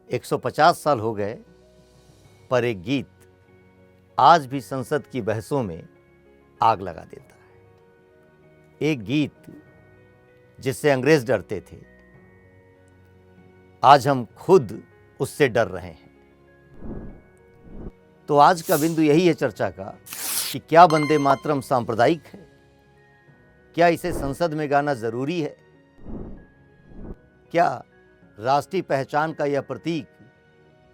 150 साल हो गए, पर एक गीत आज भी संसद की बहसों में आग लगा देता है। एक गीत जिससे अंग्रेज डरते थे, आज हम खुद उससे डर रहे हैं। तो आज का बिंदु यही है चर्चा का कि क्या वंदे मातरम सांप्रदायिक है? क्या इसे संसद में गाना जरूरी है? क्या राष्ट्रीय पहचान का यह प्रतीक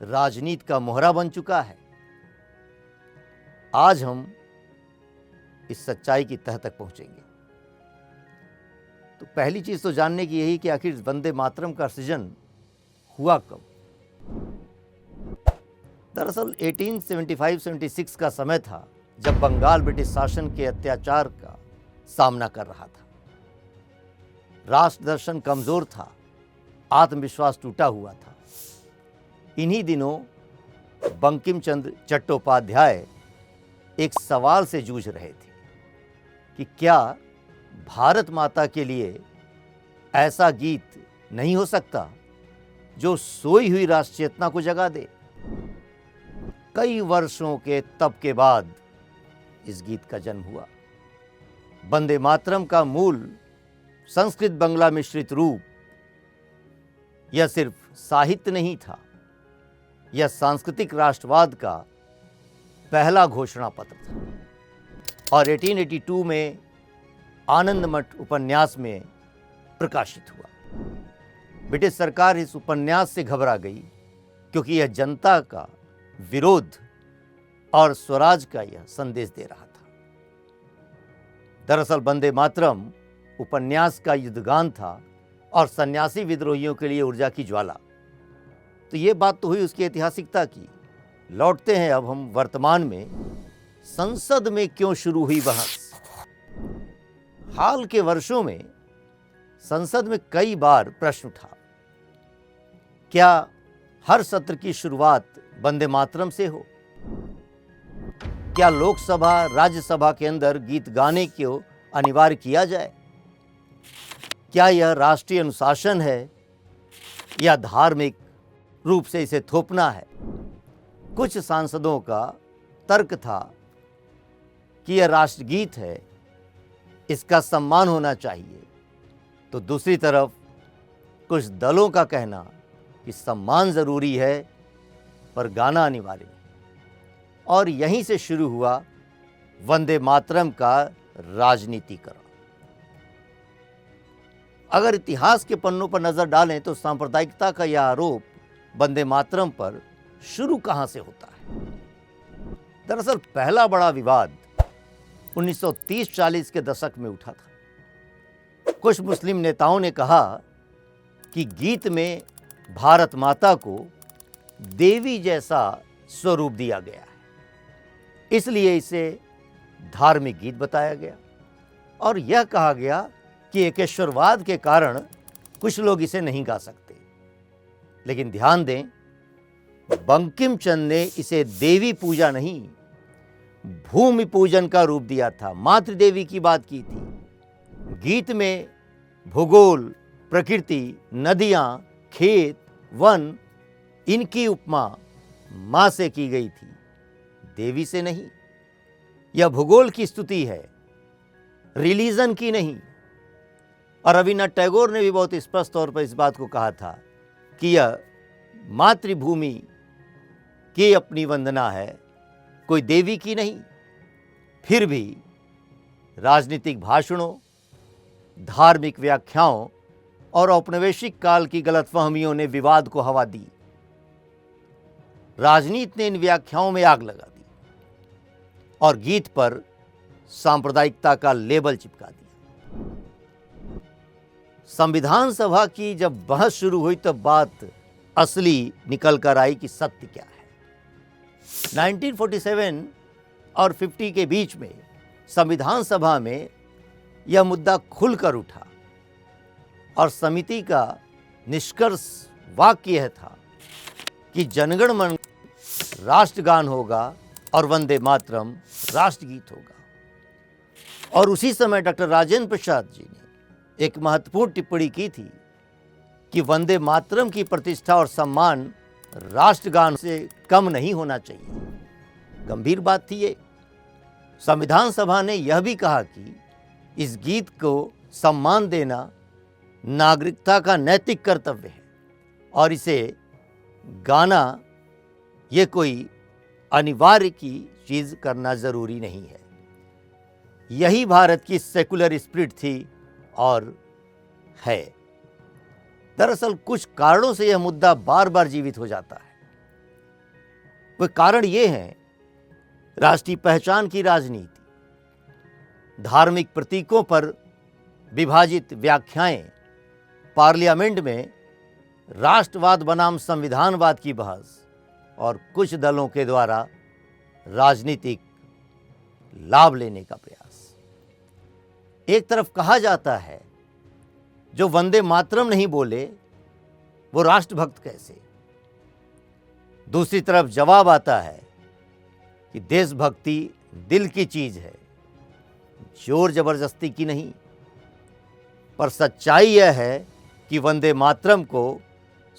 राजनीति का मोहरा बन चुका है? आज हम इस सच्चाई की तह तक पहुंचेंगे। तो पहली चीज तो जानने की यही कि आखिर वंदे मातरम का सृजन हुआ कब? दरअसल 1875-76 का समय था जब बंगाल ब्रिटिश शासन के अत्याचार का सामना कर रहा था। राष्ट्र दर्शन कमजोर था, आत्मविश्वास टूटा हुआ था। इन्हीं दिनों बंकिम चंद्र चट्टोपाध्याय एक सवाल से जूझ रहे थे कि क्या भारत माता के लिए ऐसा गीत नहीं हो सकता जो सोई हुई राष्ट्र चेतना को जगा दे। कई वर्षों के तप के बाद इस गीत का जन्म हुआ। वंदे मातरम का मूल संस्कृत बंगला मिश्रित रूप यह सिर्फ साहित्य नहीं था, यह सांस्कृतिक राष्ट्रवाद का पहला घोषणा पत्र था और 1882 में आनंद मठ उपन्यास में प्रकाशित हुआ। ब्रिटिश सरकार इस उपन्यास से घबरा गई क्योंकि यह जनता का विरोध और स्वराज का यह संदेश दे रहा था। दरअसल वंदे मातरम उपन्यास का युद्धगान था और सन्यासी विद्रोहियों के लिए ऊर्जा की ज्वाला। तो ये बात तो हुई उसकी ऐतिहासिकता की। लौटते हैं अब हम वर्तमान में। संसद में क्यों शुरू हुई बहस? हाल के वर्षों में संसद में कई बार प्रश्न उठा, क्या हर सत्र की शुरुआत वंदे मातरम से हो? क्या लोकसभा राज्यसभा के अंदर गीत गाने को अनिवार्य किया जाए? क्या यह राष्ट्रीय अनुशासन है या धार्मिक रूप से इसे थोपना है? कुछ सांसदों का तर्क था कि यह राष्ट्रगीत है, इसका सम्मान होना चाहिए। तो दूसरी तरफ कुछ दलों का कहना कि सम्मान जरूरी है पर गाना अनिवार्य नहीं। और यहीं से शुरू हुआ वंदे मातरम का राजनीतिकरण। अगर इतिहास के पन्नों पर नजर डालें तो सांप्रदायिकता का यह आरोप वंदे मातरम पर शुरू कहां से होता है? दरअसल पहला बड़ा विवाद 1930-40 के दशक में उठा था। कुछ मुस्लिम नेताओं ने कहा कि गीत में भारत माता को देवी जैसा स्वरूप दिया गया है, इसलिए इसे धार्मिक गीत बताया गया और यह कहा गया कि एकेश्वरवाद के कारण कुछ लोग इसे नहीं गा सकते। लेकिन ध्यान दें, बंकिम चंद्र ने इसे देवी पूजा नहीं, भूमि पूजन का रूप दिया था, मातृ देवी की बात की थी। गीत में भूगोल, प्रकृति, नदियां, खेत, वन, इनकी उपमा मां से की गई थी, देवी से नहीं। यह भूगोल की स्तुति है, रिलीजन की नहीं। और रविन्द्रनाथ टैगोर ने भी बहुत स्पष्ट तौर पर इस बात को कहा था कि यह मातृभूमि की अपनी वंदना है, कोई देवी की नहीं। फिर भी राजनीतिक भाषणों, धार्मिक व्याख्याओं और औपनिवेशिक काल की गलतफहमियों ने विवाद को हवा दी। राजनीति ने इन व्याख्याओं में आग लगा दी और गीत पर सांप्रदायिकता का लेबल चिपका दिया। संविधान सभा की जब बहस शुरू हुई तब बात असली निकल कर आई कि सत्य क्या है। 1947 और 50 के बीच में संविधान सभा में यह मुद्दा खुलकर उठा और समिति का निष्कर्ष वाक्य यह था कि जनगण मन राष्ट्रगान होगा और वंदे मातरम राष्ट्रगीत होगा। और उसी समय डॉक्टर राजेंद्र प्रसाद जी ने एक महत्वपूर्ण टिप्पणी की थी कि वंदे मातरम की प्रतिष्ठा और सम्मान राष्ट्रगान से कम नहीं होना चाहिए। गंभीर बात थी ये। संविधान सभा ने यह भी कहा कि इस गीत को सम्मान देना नागरिकता का नैतिक कर्तव्य है और इसे गाना ये कोई अनिवार्य की चीज़ करना ज़रूरी नहीं है। यही भारत की सेकुलर स्पिरिट थी और है। दरअसल कुछ कारणों से यह मुद्दा बार बार जीवित हो जाता है। वह कारण ये हैं: राष्ट्रीय पहचान की राजनीति, धार्मिक प्रतीकों पर विभाजित व्याख्याएं, पार्लियामेंट में राष्ट्रवाद बनाम संविधानवाद की बहस और कुछ दलों के द्वारा राजनीतिक लाभ लेने का प्रयास। एक तरफ कहा जाता है जो वंदे मातरम नहीं बोले वो राष्ट्रभक्त कैसे। दूसरी तरफ जवाब आता है कि देशभक्ति दिल की चीज है, जोर जबरदस्ती की नहीं। पर सच्चाई यह है कि वंदे मातरम को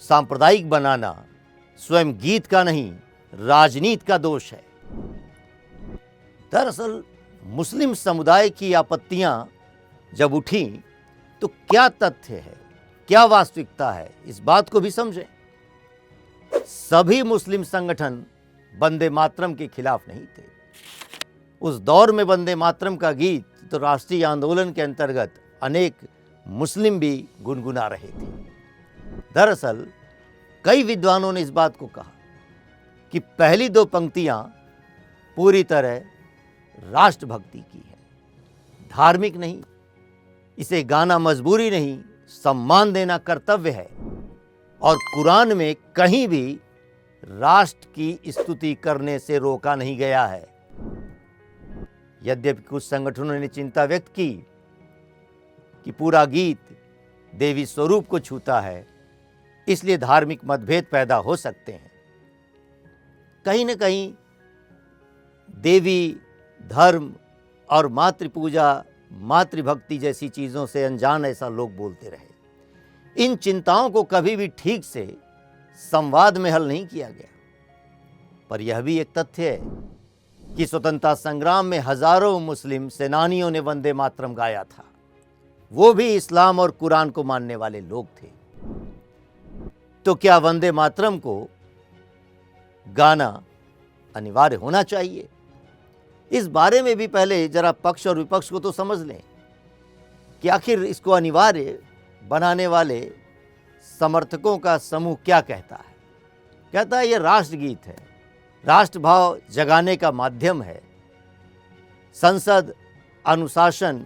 सांप्रदायिक बनाना स्वयं गीत का नहीं, राजनीति का दोष है। दरअसल मुस्लिम समुदाय की आपत्तियां जब उठी तो क्या तथ्य है, क्या वास्तविकता है, इस बात को भी समझें। सभी मुस्लिम संगठन वंदे मातरम के खिलाफ नहीं थे। उस दौर में वंदे मातरम का गीत तो राष्ट्रीय आंदोलन के अंतर्गत अनेक मुस्लिम भी गुनगुना रहे थे। दरअसल कई विद्वानों ने इस बात को कहा कि पहली दो पंक्तियां पूरी तरह राष्ट्रभक्ति की है, धार्मिक नहीं। इसे गाना मजबूरी नहीं, सम्मान देना कर्तव्य है। और कुरान में कहीं भी राष्ट्र की स्तुति करने से रोका नहीं गया है। यद्यपि कुछ संगठनों ने चिंता व्यक्त की कि पूरा गीत देवी स्वरूप को छूता है, इसलिए धार्मिक मतभेद पैदा हो सकते हैं। कहीं न कहीं देवी धर्म और मातृपूजा, मातृभक्ति जैसी चीज़ों से अनजान ऐसा लोग बोलते रहे। इन चिंताओं को कभी भी ठीक से संवाद में हल नहीं किया गया। पर यह भी एक तथ्य है कि स्वतंत्रता संग्राम में हजारों मुस्लिम सेनानियों ने वंदे मातरम गाया था। वो भी इस्लाम और कुरान को मानने वाले लोग थे। तो क्या वंदे मातरम को गाना अनिवार्य होना चाहिए? इस बारे में भी पहले जरा पक्ष और विपक्ष को तो समझ लें कि आखिर इसको अनिवार्य बनाने वाले समर्थकों का समूह क्या कहता है। कहता है ये राष्ट्रगीत है, राष्ट्रभाव जगाने का माध्यम है, संसद, अनुशासन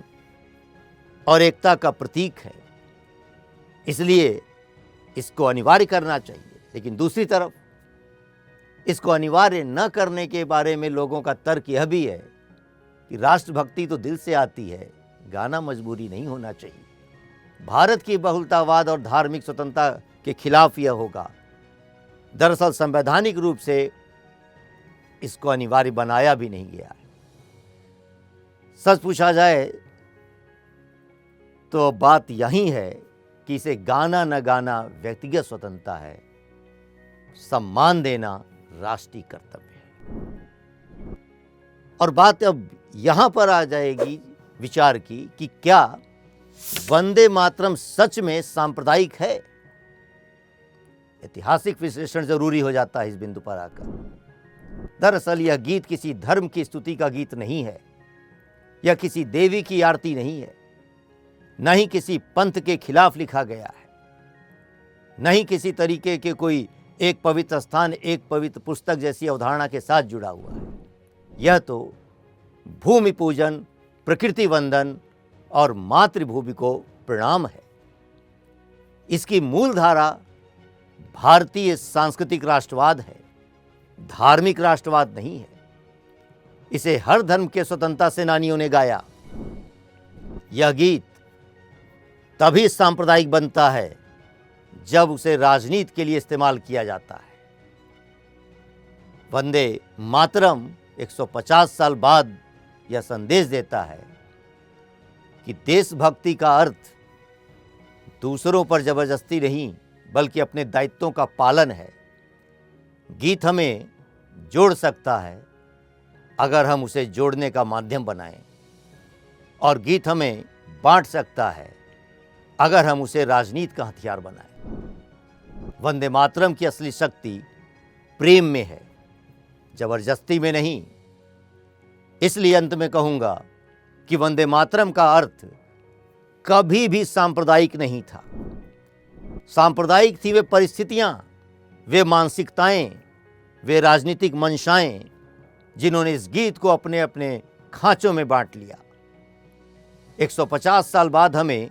और एकता का प्रतीक है, इसलिए इसको अनिवार्य करना चाहिए। लेकिन दूसरी तरफ इसको अनिवार्य न करने के बारे में लोगों का तर्क यह भी है कि राष्ट्रभक्ति तो दिल से आती है, गाना मजबूरी नहीं होना चाहिए। भारत की बहुलतावाद और धार्मिक स्वतंत्रता के खिलाफ यह होगा। दरअसल संवैधानिक रूप से इसको अनिवार्य बनाया भी नहीं गया है। सच पूछा जाए तो बात यही है कि इसे गाना न गाना व्यक्तिगत स्वतंत्रता है, सम्मान देना राष्ट्रीय कर्तव्य है। और बात अब यहां पर आ जाएगी विचार की कि क्या वंदे मातरम सच में सांप्रदायिक है? ऐतिहासिक विश्लेषण जरूरी हो जाता है इस बिंदु पर आकर। दरअसल यह गीत किसी धर्म की स्तुति का गीत नहीं है, यह किसी देवी की आरती नहीं है, न ही किसी पंथ के खिलाफ लिखा गया है, न ही किसी तरीके के कोई एक पवित्र स्थान, एक पवित्र पुस्तक जैसी अवधारणा के साथ जुड़ा हुआ है। यह तो भूमि पूजन, प्रकृति वंदन और मातृभूमि को प्रणाम है। इसकी मूल धारा भारतीय सांस्कृतिक राष्ट्रवाद है, धार्मिक राष्ट्रवाद नहीं है। इसे हर धर्म के स्वतंत्रता सेनानियों ने गाया। यह गीत तभी सांप्रदायिक बनता है जब उसे राजनीति के लिए इस्तेमाल किया जाता है। वंदे मातरम 150 साल बाद यह संदेश देता है कि देशभक्ति का अर्थ दूसरों पर जबरदस्ती नहीं बल्कि अपने दायित्वों का पालन है। गीत हमें जोड़ सकता है अगर हम उसे जोड़ने का माध्यम बनाएं, और गीत हमें बांट सकता है अगर हम उसे राजनीति का हथियार बनाएं। वंदे मातरम की असली शक्ति प्रेम में है, जबरदस्ती में नहीं। इसलिए अंत में कहूंगा कि वंदे मातरम का अर्थ कभी भी सांप्रदायिक नहीं था। सांप्रदायिक थी वे परिस्थितियां, वे मानसिकताएं, वे राजनीतिक मंशाएं जिन्होंने इस गीत को अपने अपने खांचों में बांट लिया। 150 साल बाद हमें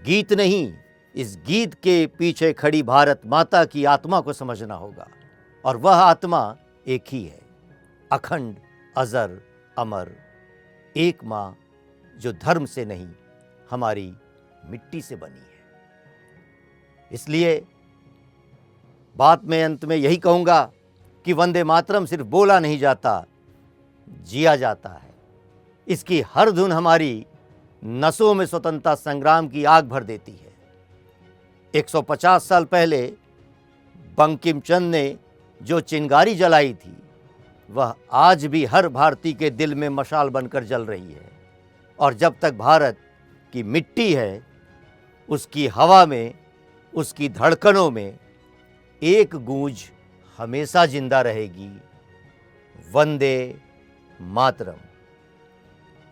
गीत नहीं, इस गीत के पीछे खड़ी भारत माता की आत्मा को समझना होगा, और वह आत्मा एक ही है, अखंड, अजर, अमर, एक मां जो धर्म से नहीं हमारी मिट्टी से बनी है। इसलिए बात में अंत में यही कहूंगा कि वंदे मातरम सिर्फ बोला नहीं जाता, जिया जाता है। इसकी हर धुन हमारी नसों में स्वतंत्रता संग्राम की आग भर देती है। 150 साल पहले बंकिम चंद्र ने जो चिंगारी जलाई थी, वह आज भी हर भारतीय के दिल में मशाल बनकर जल रही है, और जब तक भारत की मिट्टी है, उसकी हवा में, उसकी धड़कनों में एक गूंज हमेशा जिंदा रहेगी, वंदे मातरम।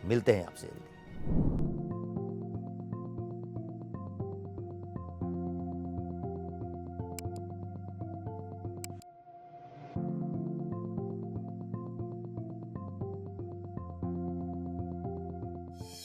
मिलते हैं आपसे।